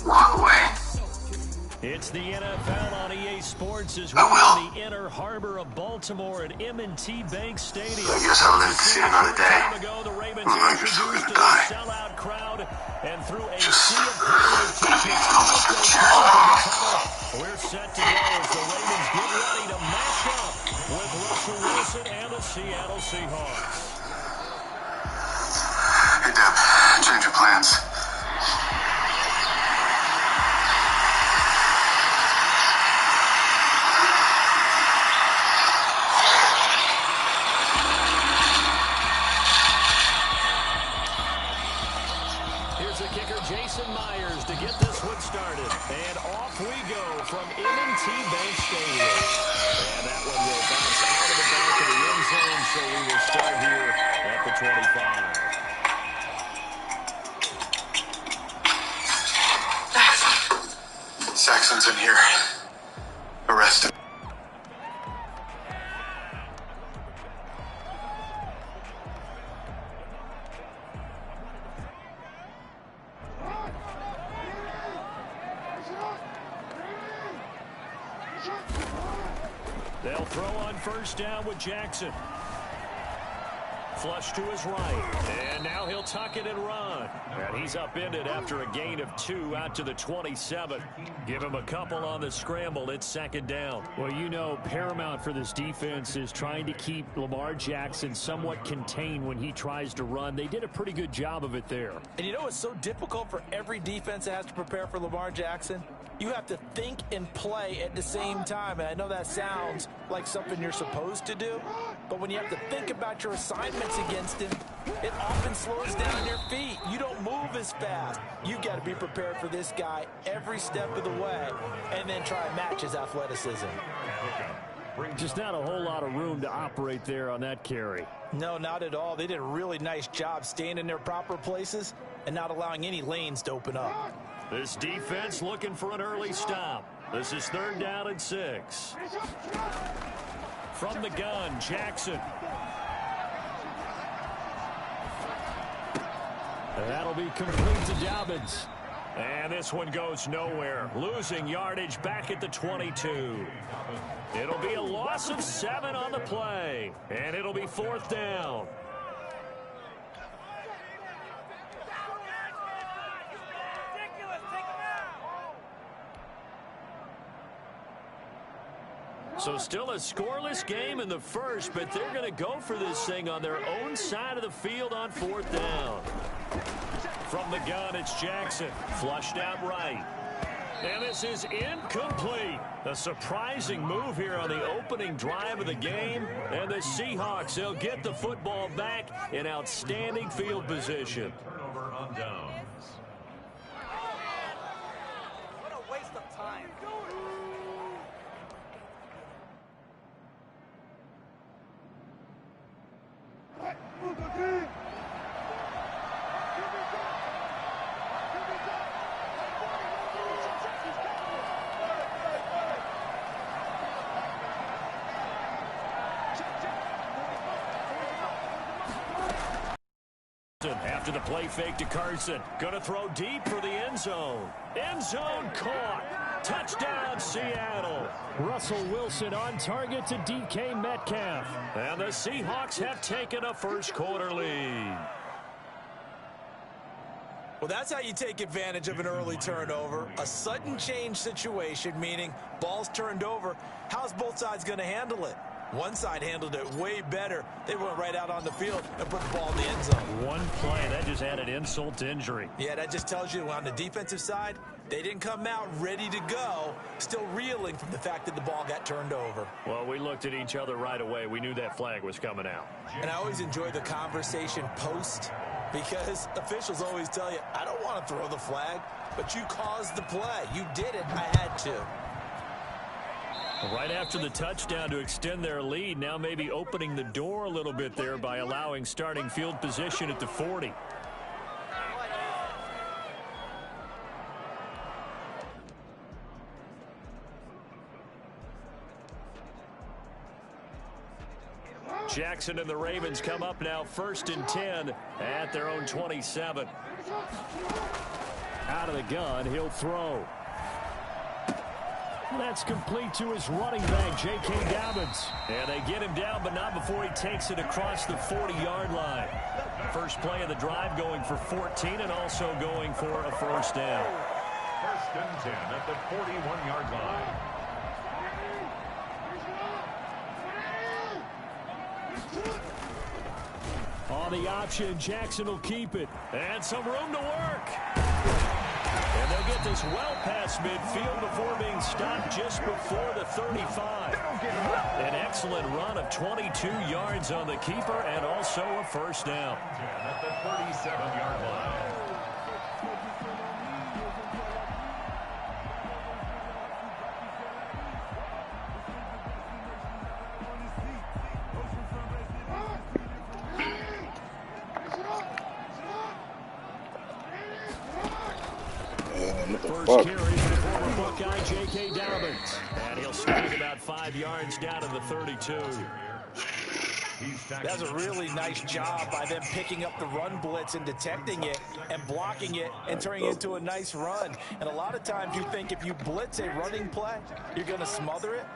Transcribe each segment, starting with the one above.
Walk away. It's the NFL on EA Sports as well in the inner harbor of Baltimore at M&T Bank Stadium. I guess I'll live to see another day. The Ravens I guess we're introduced gonna die. a sellout crowd and through a Just sea of pyrotechnics. We're set to go as the Ravens get ready to match up with Russell Wilson and the Seattle Seahawks. Hey, Deb, change your plans. To get this one started. And off we go from M&T Bank Stadium. And that one will bounce out of the back of the end zone, so we will start here at the 25. Saxon's in here. Arrested. They'll throw on first down with Jackson. Flush to his right. And now he'll tuck it and run. And he's upended after a gain of 2 out to the 27. Give him a couple on the scramble. It's second down. Well, you know, paramount for this defense is trying to keep Lamar Jackson somewhat contained when he tries to run. They did a pretty good job of it there. And you know it's so difficult for every defense that has to prepare for Lamar Jackson? You have to think and play at the same time. And I know that sounds like something you're supposed to do, but when you have to think about your assignments against him, it often slows down your feet. You don't move as fast. You've got to be prepared for this guy every step of the way and then try and match his athleticism. Just not a whole lot of room to operate there on that carry. No, not at all. They did a really nice job staying in their proper places and not allowing any lanes to open up. This defense looking for an early stop. This is third down and 6. From the gun, Jackson. That'll be complete to Dobbins. And this one goes nowhere. Losing yardage back at the 22. It'll be a loss of 7 on the play. And it'll be fourth down. So still a scoreless game in the first, but they're going to go for this thing on their own side of the field on fourth down. From the gun, it's Jackson. Flushed out right. And this is incomplete. A surprising move here on the opening drive of the game. And the Seahawks, they'll get the football back in outstanding field position. Turnover on downs. What a waste of time. After the play fake to Carson. Going to throw deep for the end zone. End zone caught. Touchdown, Seattle. Russell Wilson on target to DK Metcalf. And the Seahawks have taken a first quarter lead. Well, that's how you take advantage of an early turnover. A sudden change situation, meaning ball's turned over. How's both sides going to handle it? One side handled it way better. They went right out on the field and put the ball in the end zone. One play, that just added insult to injury. Yeah, that just tells you on the defensive side, they didn't come out ready to go, still reeling from the fact that the ball got turned over. Well, we looked at each other right away. We knew that flag was coming out. And I always enjoy the conversation post because officials always tell you, I don't want to throw the flag, but you caused the play. You did it. I had to. Right after the touchdown to extend their lead, now maybe opening the door a little bit there by allowing starting field position at the 40. Jackson and the Ravens come up now 1st and 10 at their own 27. Out of the gun, he'll throw. That's complete to his running back, J.K. Dobbins. And they get him down, but not before he takes it across the 40-yard line. First play of the drive going for 14 and also going for a first down. First and 10 at the 41-yard line. On the option, Jackson will keep it. And some room to work. And they'll get this well past midfield before being stopped just before the 35. An excellent run of 22 yards on the keeper and also a first down. At the 37-yard line. First carry for the former Buckeye, J.K. Dobbins. And he'll start about 5 yards down to the 32. That's a really nice job by them picking up the run blitz and detecting it and blocking it and turning it into a nice run. And a lot of times you think if you blitz a running play, you're going to smother it.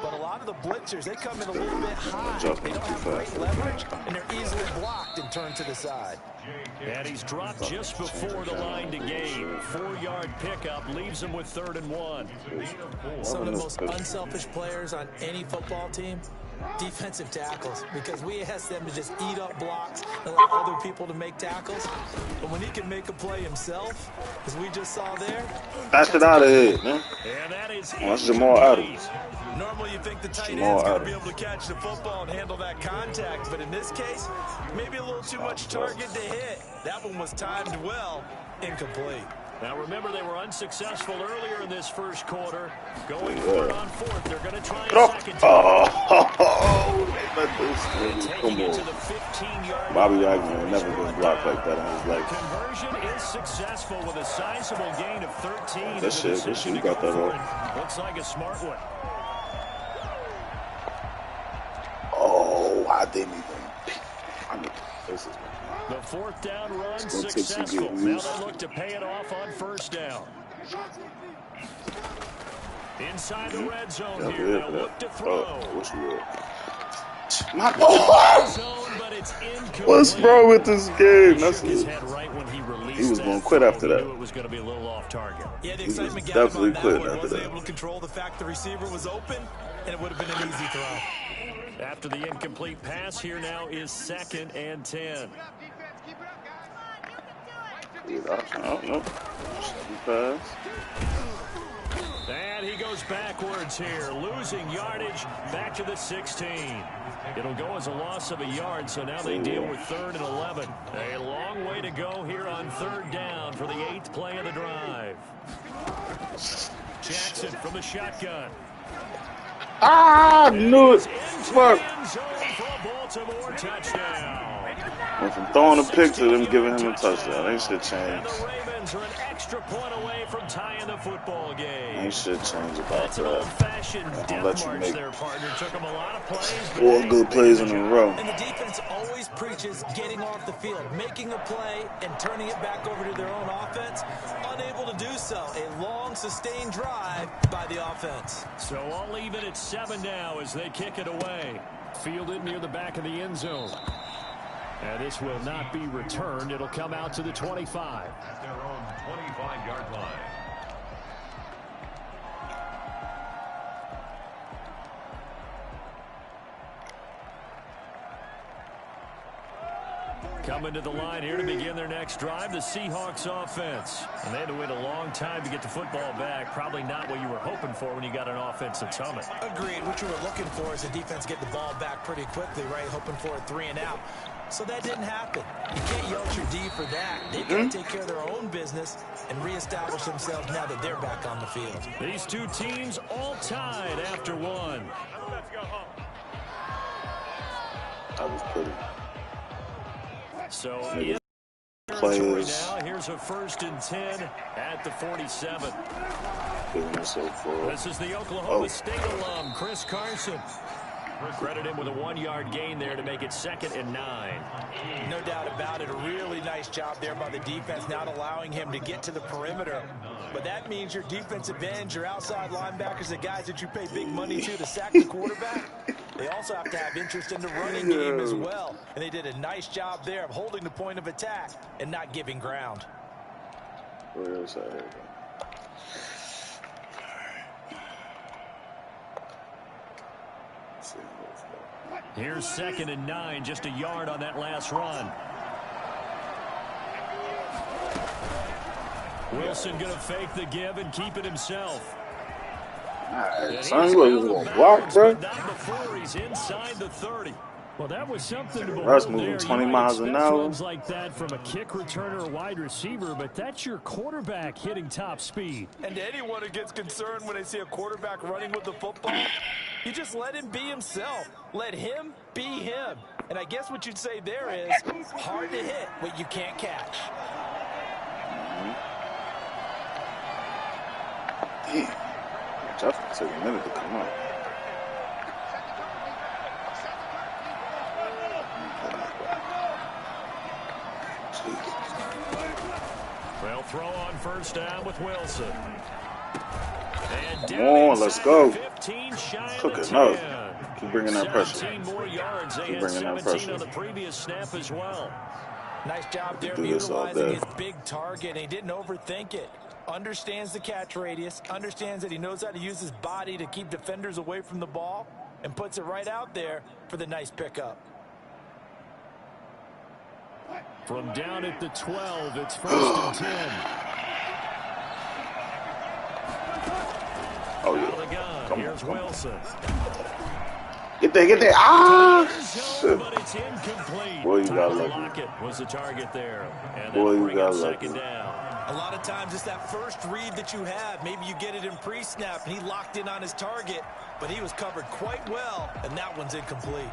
But a lot of the blitzers, they come in a little bit high. They don't have great leverage, and they're easily blocked and turned to the side. And he's dropped just before the line to gain. 4-yard pickup leaves him with 3rd and 1. Some of the most unselfish players on any football team, defensive tackles, because we ask them to just eat up blocks and allow other people to make tackles. But when he can make a play himself, as we just saw there, that's it out of here, man. And that is that's Jamal Adams. Normally you think the tight end's going to be able to catch the football and handle that contact, but in this case, maybe a little too much target to hit. That one was timed well, incomplete. Now remember, they were unsuccessful earlier in this first quarter. Going for it on 4th. They're going to try a second time. Taking it to the 15-yard Bobby Wagner never been blocked like that in his life. Conversion is successful with a sizable gain of 13. That shit, you got that up. Looks like a smart one. Oh, I didn't even. This is the 4th down run successful. Now they look to pay it off on 1st down. Inside the red zone here. They'll look to throw. What's wrong with this game? That's his head right when he was going to quit after that. It was going to be a little off target. Yeah, the excitement got him on that one. He wasn't able to control the fact the receiver was open, and it would have been an easy throw. After the incomplete pass, here now is 2nd and 10. And he goes backwards here, losing yardage back to the 16. It'll go as a loss of a yard, so now they deal with 3rd and 11. A long way to go here on 3rd down for the 8th play of the drive. Jackson from the shotgun. I knew it. Fuck. Baltimore touchdown. Went from throwing a pick to them giving him a touchdown. Ain't shit changed. And the Ravens are an extra point away from tying the football game. Ain't shit changed about That's that. an old-fashioned death march make there, partner. Took him a lot of plays. 4 good plays in a row. And the defense always preaches getting off the field, making a play, and turning it back over to their own offense. Unable to do so. A long, sustained drive by the offense. So all even at 7 now as they kick it away. Fielded near the back of the end zone. And this will not be returned. It'll come out to the 25. At their own 25-yard line. Coming to the line here to begin their next drive, the Seahawks offense. And they had to wait a long time to get the football back. Probably not what you were hoping for when you got an offensive summit. Agreed. What you were looking for is the defense get the ball back pretty quickly, right? Hoping for a 3 and out. So that didn't happen. You can't yell at your D for that. They've got to take care of their own business and reestablish themselves now that they're back on the field. These two teams all tied after 1. That was pretty. So players now, here's a 1st and 10 at the 47. giving us so far. This is the Oklahoma State alum, Chris Carson. Credit him with a 1-yard gain there to make it 2nd and 9. No doubt about it. A really nice job there by the defense, not allowing him to get to the perimeter. But that means your defensive ends, your outside linebackers, the guys that you pay big money to sack the quarterback, they also have to have interest in the running game as well. And they did a nice job there of holding the point of attack and not giving ground. Here's 2nd and 9, just a yard on that last run. Wilson going to fake the give and keep it himself. Alright, son, you gonna block, bro? Not before he's inside the 30. Well, that was something to Russ behold moving there. 20 miles an hour. Runs like that from a kick returner or wide receiver, but that's your quarterback hitting top speed. And anyone who gets concerned when they see a quarterback running with the football, you just let him be himself. Let him be him. And I guess what you'd say there is hard to hit what you can't catch. Damn. Definitely took a minute to come up. They'll throw on first down with Wilson. And Come on, let's go. 15 shy Cook of enough. 10. Keep bringing that pressure. 17 more yards. They Keep had bringing that 17 pressure. on the previous snap as well. Nice job there Do this all utilizing day. his big target. He didn't overthink it. Understands the catch radius. Understands that he knows how to use his body to keep defenders away from the ball. And puts it right out there for the nice pickup. From down at the 12, it's 1st and 10. Oh, Out of the yeah. gun. Come Here's on, come on. Wilson. Get there. Ah! Shit. But it's incomplete. Boy, you got Tyler lucky. Lockett was the target there. And Boy, that'll you bring got up lucky. 2nd down. A lot of times it's that first read that you have. Maybe you get it in pre-snap, and he locked in on his target, but he was covered quite well, and that one's incomplete.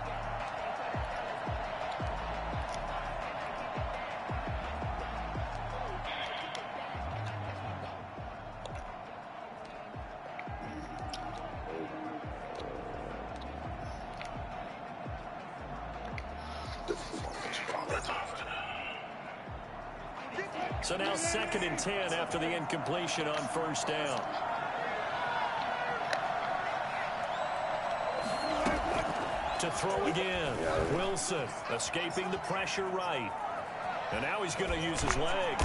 So now 2nd and 10 after the incompletion on first down. To throw again. Wilson escaping the pressure right. And now he's going to use his legs.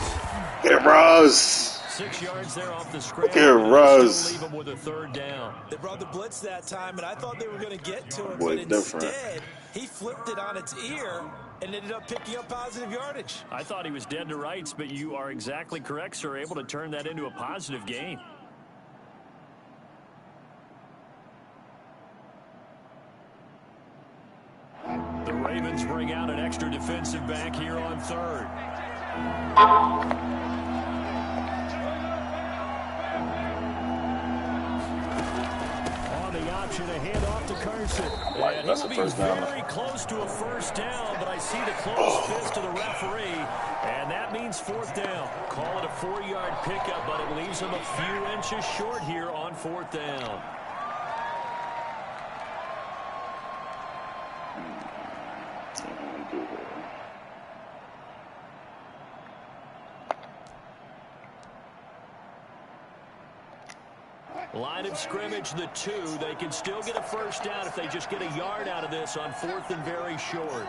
Get Russ. 6 yards there off the scramble. Look at Russ. Still leave him with a 3rd down. They brought the blitz that time, and I thought they were going to get to it, Boy, but different. instead he flipped it on its ear and ended up picking up positive yardage. I thought he was dead to rights, but you are exactly correct, sir. Able to turn that into a positive gain. The Ravens bring out an extra defensive back here on 3rd. On the option, a handoff to Carson. And That's he'll a be first down. very close to a first down, but I see the closed fist of the referee, and that means 4th down. Call it a 4-yard pickup, but it leaves him a few inches short here on 4th down. Line of scrimmage, the 2. They can still get a first down if they just get a yard out of this on 4th and very short.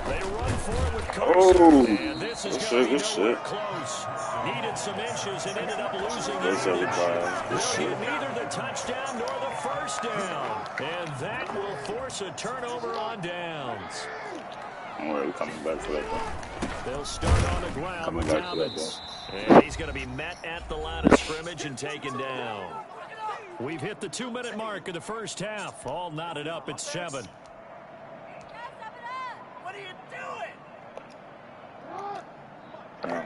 They run for it with Carson. And this is going to be nowhere close. Needed some inches and ended up losing That's yardage. everybody. They'll get neither the touchdown nor the first down. And that will force a turnover on downs. Don't worry, we're coming back for that one. They'll start on the ground Coming with back for that Dobbins. And he's going to be met at the line of scrimmage and taken down. We've hit the 2-minute mark of the first half. All knotted up at 7. What are you doing?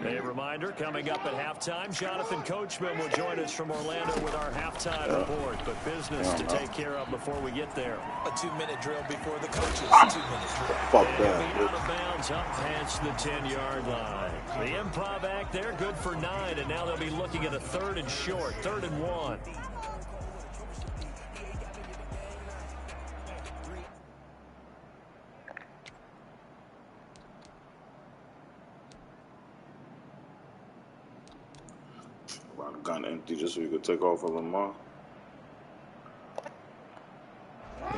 A reminder, coming up at halftime, Jonathan Coachman will join us from Orlando with our halftime report. But business to take care of before we get there. A 2-minute drill before the coaches' 2-minute drill. Fuck And that. he'll be out of bounds up past the 10-yard line. The improv act there, good for 9, and now they'll be looking at a 3rd and short, 3rd and 1. Gun empty just so you could take off of Lamar.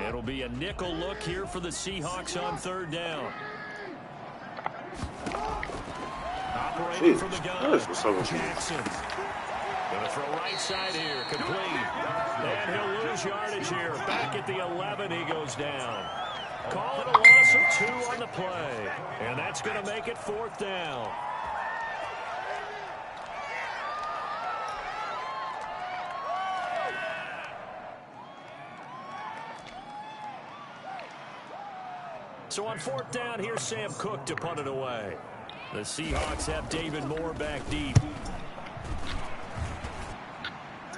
It'll be a nickel look here for the Seahawks on 3rd down. Operating from the gun, Jackson. Going to throw right side here, complete. And he'll lose yardage here. Back at the 11, he goes down. Call it a loss of 2 on the play. And that's going to make it 4th down. So on 4th down, here's Sam Cook to punt it away. The Seahawks have David Moore back deep.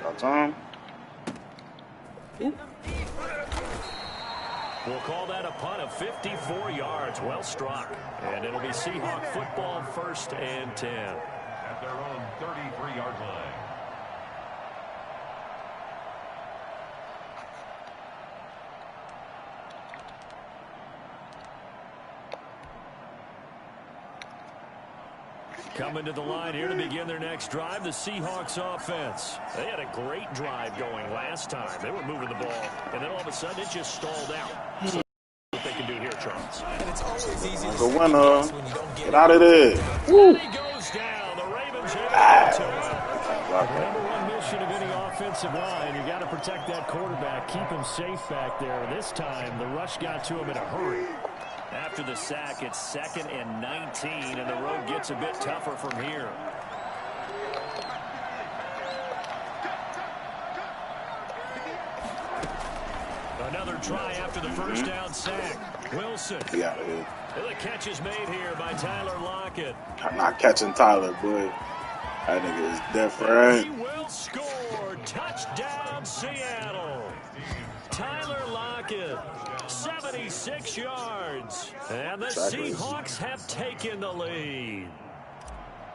Got time. We'll call that a punt of 54 yards. Well struck. And it'll be Seahawk football, 1st and 10. At their own 33-yard line. Coming to the line here to begin their next drive, the Seahawks offense. They had a great drive going last time. They were moving the ball, and then all of a sudden it just stalled out. So what they can do here, Charles. And it's always easy to The winner. when you don't Get out of there. Woo. He goes down. The Ravens able to get to him. The number one mission of any offensive line, you got to protect that quarterback, keep him safe back there. This time, the rush got to him in a hurry. After the sack, it's 2nd and 19, and the road gets a bit tougher from here. Another try after the first down sack. Wilson. Get out of here. The catch is made here by Tyler Lockett. I'm not catching Tyler, boy. That nigga is different. He will score. Touchdown, Seattle. Tyler Lockett, 76 yards. And the Seahawks have taken the lead.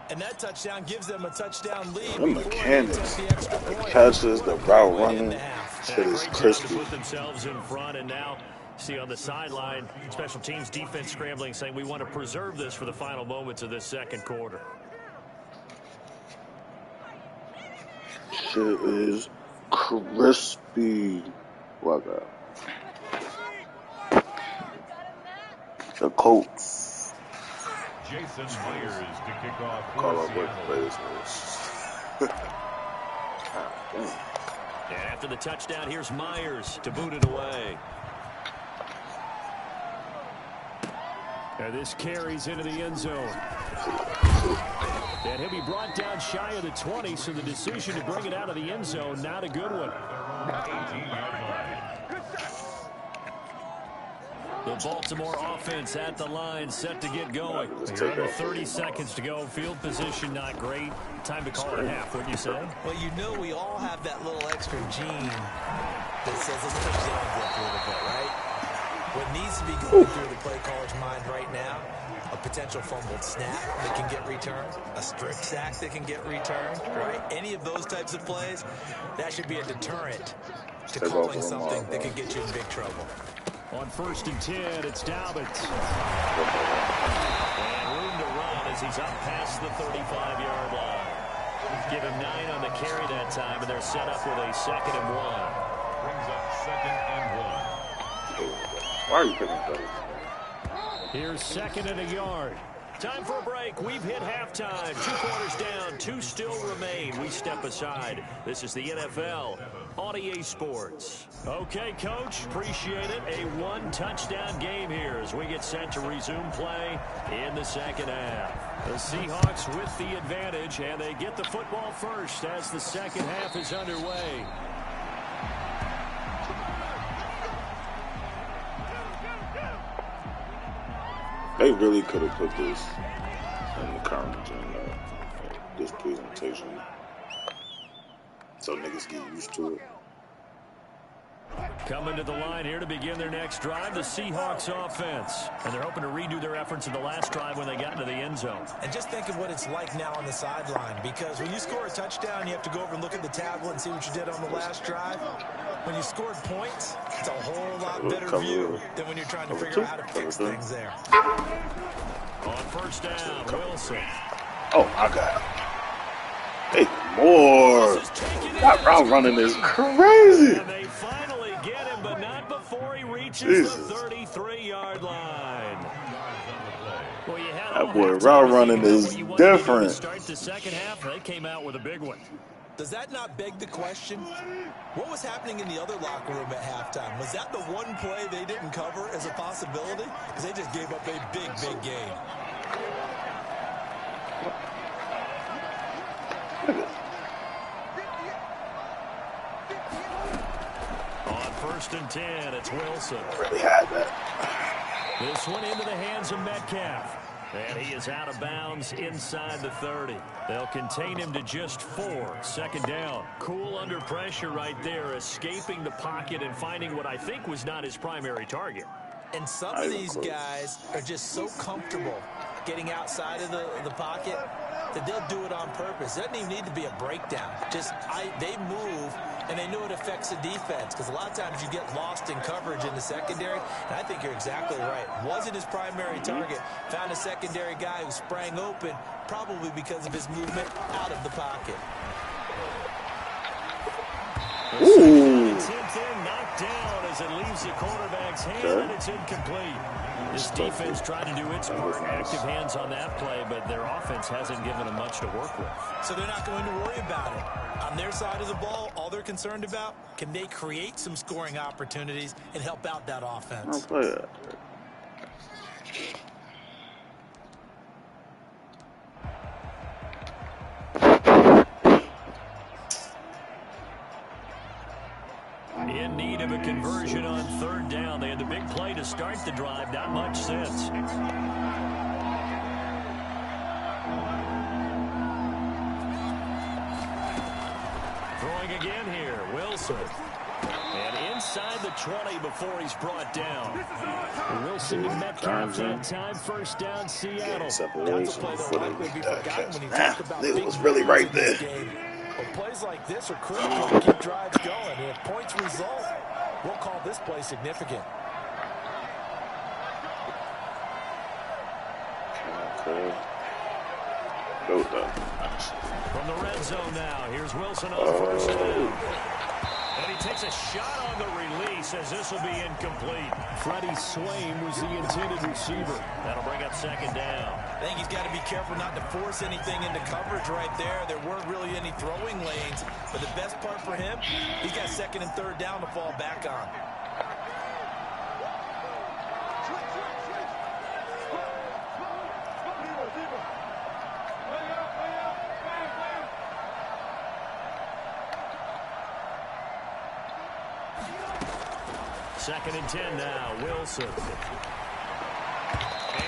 And that touchdown gives them a touchdown lead. The mechanics, the catches, the route running, shit is crispy. To put themselves in front, and now see on the sideline, special teams defense scrambling, saying we want to preserve this for the final moments of this 2nd quarter. Shit is crispy. What the Colts. Jason Myers to kick off. Call up with business. And after the touchdown, here's Myers to boot it away. And this carries into the end zone. And he'll be brought down shy of the 20, so the decision to bring it out of the end zone, not a good one. 18-yard line. The Baltimore offense at the line, set to get going. You're under 30 seconds to go. Field position not great. Time to call it a half, wouldn't you say? Well, you know we all have that little extra gene that says let's push the envelope a little bit, right? What needs to be going through the play caller's mind right now, a potential fumbled snap that can get returned, a strip sack that can get returned, right? Any of those types of plays, that should be a deterrent to calling something that could get you in big trouble. On 1st and 10, it's Dobbins. And room to run as he's up past the 35-yard line. Give him 9 on the carry that time, and they're set up with a 2nd and 1. Brings up 2nd and 1. Why are you picking those? Here's 2nd and a yard. Time for a break. We've hit halftime. 2 quarters down. 2 still remain. We step aside. This is the NFL on EA Sports. Okay, Coach. Appreciate it. A 1-touchdown game here as we get set to resume play in the 2nd half. The Seahawks with the advantage, and they get the football first as the 2nd half is underway. They really could have put this in the current agenda. this presentation so niggas get used to it. Coming to the line here to begin their next drive, the Seahawks offense. And they're hoping to redo their efforts in the last drive when they got into the end zone. And just think of what it's like now on the sideline, because when you score a touchdown, you have to go over and look at the tablet and see what you did on the last drive. When you scored points, it's a whole lot better view than when you're trying to figure out how to fix things there. On first down, Wilson. Oh, my God. Hey, more. That route running is crazy. And they finally get him, but not before he reaches the 33-yard line. Well, you had that boy route running is different. To start the second half, they came out with a big one. Does that not beg the question? What was happening in the other locker room at halftime? Was that the one play they didn't cover as a possibility? Because they just gave up a big, big game. On first and 10, it's Wilson. Really had that. This one into the hands of Metcalf. And he is out of bounds inside the 30. They'll contain him to just 4. Second down. Cool under pressure right there, escaping the pocket and finding what I think was not his primary target. And some of these guys are just so comfortable getting outside of the pocket that they'll do it on purpose. It doesn't even need to be a breakdown. They move, and they know it affects the defense, because a lot of times you get lost in coverage in the secondary, and I think you're exactly right. Wasn't his primary target. Found a secondary guy who sprang open, probably because of his movement out of the pocket. Ooh. Knocked down as it leaves the quarterback's hand, and it's incomplete. This defense tried to do its part, active hands on that play, but their offense hasn't given them much to work with. So they're not going to worry about it. On their side of the ball, all they're concerned about, can they create some scoring opportunities and help out that offense? I'll play that. In need of a conversion on third down. They had the big play to start the drive. Not much since. Throwing again here, Wilson. And inside the 20 before he's brought down. Wilson to Metcalf that time. First down, Seattle. Separation for the catch. It was really right there. Well, plays like this are critical to keep drives going. And if points result, we'll call this play significant. Okay. Go though. From the red zone now, here's Wilson on first down. And he takes a shot on the release as this will be incomplete. Freddie Swain was the intended receiver. That'll bring up second down. I think he's got to be careful not to force anything into coverage right there. There weren't really any throwing lanes. But the best part for him, he's got second and third down to fall back on. Second and 10 now, Wilson.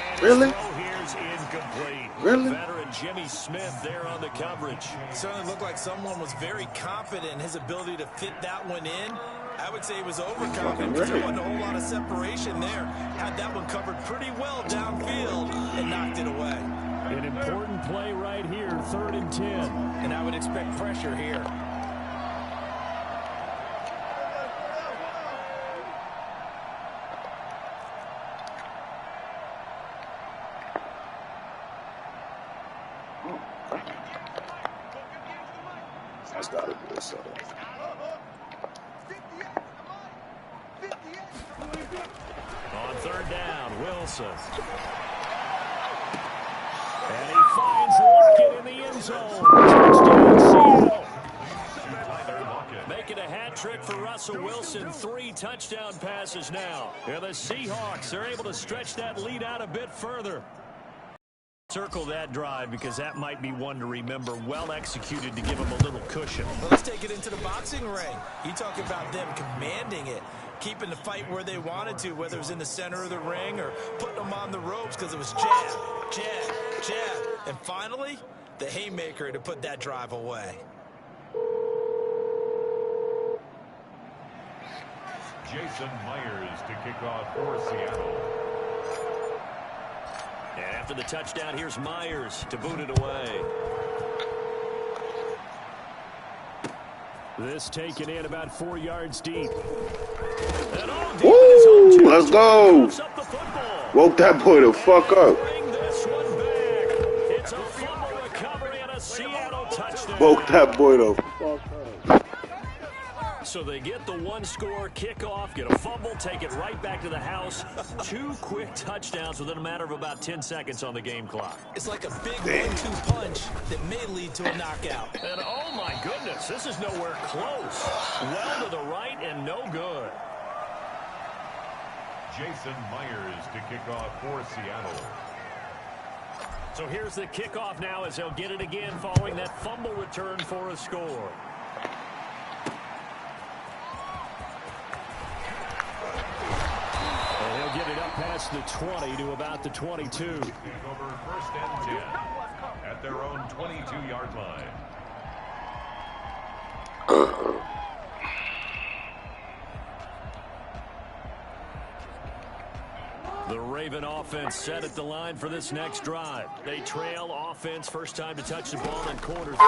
And really? Here's incomplete. Really? Veteran Jimmy Smith there on the coverage. It certainly looked like someone was very confident in his ability to fit that one in. I would say he was overconfident because there wasn't a whole lot of separation there. Had that one covered pretty well downfield and knocked it away. An important play right here, third and 10. And I would expect pressure here. That's got to be this setup. On third down, Wilson. And he finds Lockett in the end zone. Touchdown, Seattle. Making a hat trick for Russell Wilson. 3 touchdown passes now. And the Seahawks are able to stretch that lead out a bit further. Circle that drive because that might be one to remember. Well executed to give him a little cushion. Well, let's take it into the boxing ring. You talk about them commanding it, keeping the fight where they wanted to, whether it was in the center of the ring or putting them on the ropes because it was jab, jab, jab. And finally, the haymaker to put that drive away. Jason Myers to kick off for Seattle. And after the touchdown, here's Myers to boot it away. This taken in about 4 yards deep. Woo! Let's go. Woke that boy the fuck up. It's a fumble recovery and a Seattle touchdown. Woke that boy the fuck up. So they get the one-score kickoff, get a fumble, take it right back to the house. 2 quick touchdowns within a matter of about 10 seconds on the game clock. It's like a big 1-2 punch that may lead to a knockout. And oh my goodness, this is nowhere close. Well to the right and no good. Jason Myers to kick off for Seattle. So here's the kickoff now as they'll get it again following that fumble return for a score. Get it up past the 20 to about the 22. Take over 1st and 10 at their own 22-yard line. The Raven offense set at the line for this next drive. They trail offense, first time to touch the ball in quarter 3,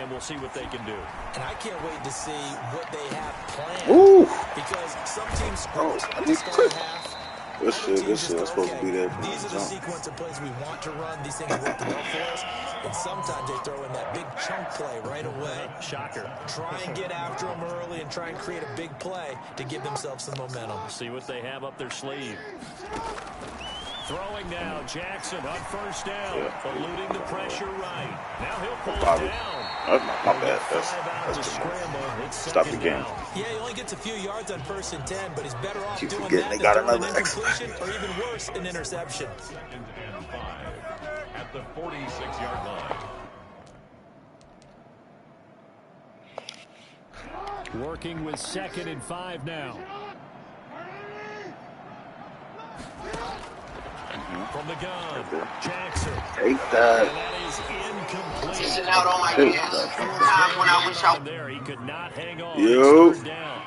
and we'll see what they can do. And I can't wait to see what they have planned. Ooh. Because some teams script to start a half. This shit is supposed to be there. These are the sequence of plays we want to run. These things work well for us. And sometimes they throw in that big chunk play right away. Shocker. Try and get after them early and try and create a big play to give themselves some momentum. See what they have up their sleeve. Throwing now, Jackson on first down, eluding the pressure right. Now he'll pull it down. That's my bad. That's stop the game. Yeah, he only gets a few yards on 1st and 10, but he's better off Keep doing forgetting that they got than throwing another an incompletion or even worse, an interception. 2nd and 5 at the 46-yard line. Working with 2nd and 5 now. From the gun, Jackson. Take that. And that is incomplete. Missing out on my chance. Times when I wish I There, he could not hang on. Yo. Down.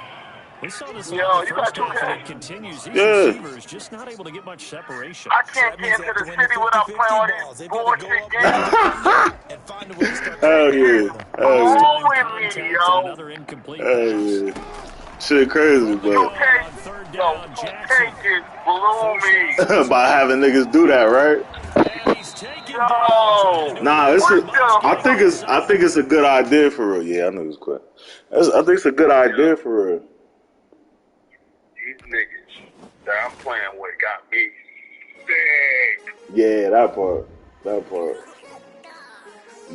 We saw this in Yo, the you first got half, 2K. and it continues. These Yeah. receivers just not able to get much separation. I can't get into the city without playing all these bullshit games. And find a way to start Hell yeah. Hell yeah. Roll with me, Contact yo. and another incomplete Hell pass. yeah. Shit crazy, but On third down, Jackson. Take it, blew me. by having niggas do that, right? And he's taken down. No. Nah, I think it's a good idea for real. Yeah, I knew it was quick. I think it's a good idea for real. These niggas that I'm playing with got me sick. Yeah, that part.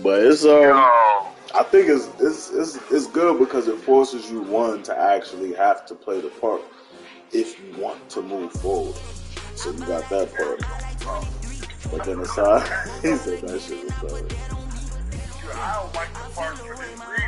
But it's Yo. I think it's good because it forces you to actually have to play the part if you want to move forward. So you got that part. But then aside, he said that shit was bad.